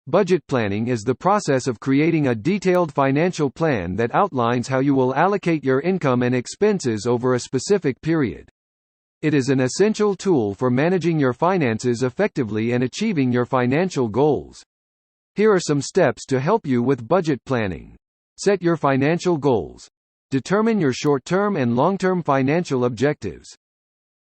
Budget planning is the process of creating a detailed financial plan that outlines how you will allocate your income and expenses over a specific period. It is an essential tool for managing your finances effectively and achieving your financial goals. Here are some steps to help you with budget planning. Set your financial goals. Determine your short-term and long-term financial objectives.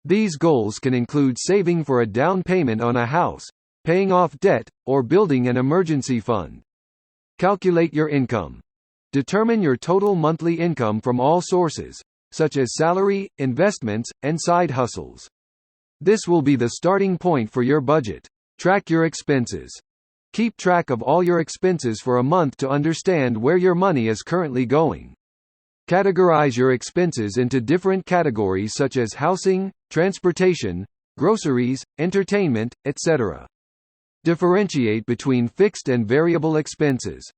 These goals can include saving for a down payment on a house, paying off debt, or building an emergency fund. Calculate your income. Determine your total monthly income from all sources, such as salary, investments, and side hustles. This will be the starting point for your budget. Track your expenses. Keep track of all your expenses for a month to understand where your money is currently going. Categorize your expenses into different categories such as housing, transportation, groceries, entertainment, etc. Differentiate between fixed and variable expenses.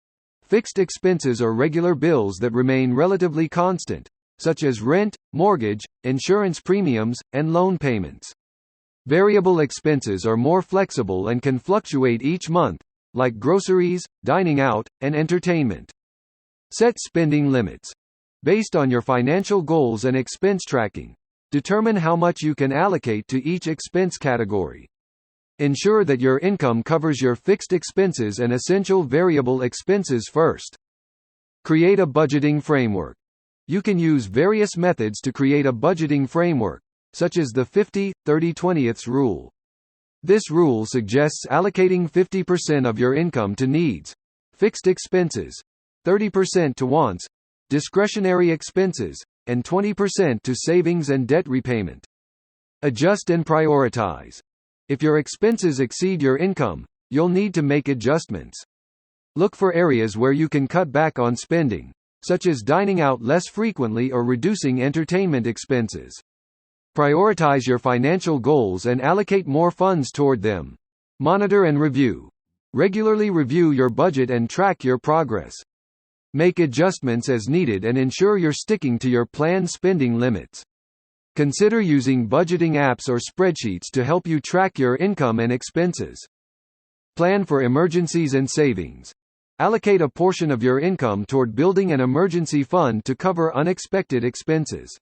Fixed expenses are regular bills that remain relatively constant, such as rent, mortgage, insurance premiums, and loan payments. Variable expenses are more flexible and can fluctuate each month, like groceries, dining out, and entertainment. Set spending limits. Based on your financial goals and expense tracking, determine how much you can allocate to each expense category. Ensure that your income covers your fixed expenses and essential variable expenses first. Create a budgeting framework. You can use various methods to create a budgeting framework, such as the 50-30-20 rule. This rule suggests allocating 50% of your income to needs, fixed expenses, 30% to wants, discretionary expenses, and 20% to savings and debt repayment. Adjust and prioritize. If your expenses exceed your income, you'll need to make adjustments. Look for areas where you can cut back on spending, such as dining out less frequently or reducing entertainment expenses. Prioritize your financial goals and allocate more funds toward them. Monitor and review. Regularly review your budget and track your progress. Make adjustments as needed and ensure you're sticking to your planned spending limits. Consider using budgeting apps or spreadsheets to help you track your income and expenses. Plan for emergencies and savings. Allocate a portion of your income toward building an emergency fund to cover unexpected expenses.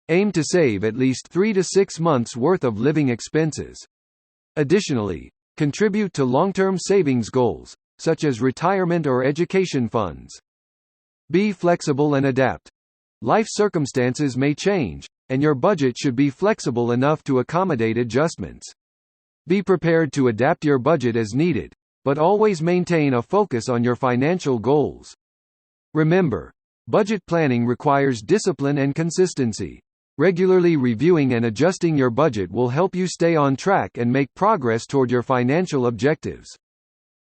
Aim to save at least 3 to 6 months' worth of living expenses. Additionally, contribute to long-term savings goals, such as retirement or education funds. Be flexible and adapt. Life circumstances may change, and your budget should be flexible enough to accommodate adjustments. Be prepared to adapt your budget as needed, but always maintain a focus on your financial goals. Remember, budget planning requires discipline and consistency. Regularly reviewing and adjusting your budget will help you stay on track and make progress toward your financial objectives.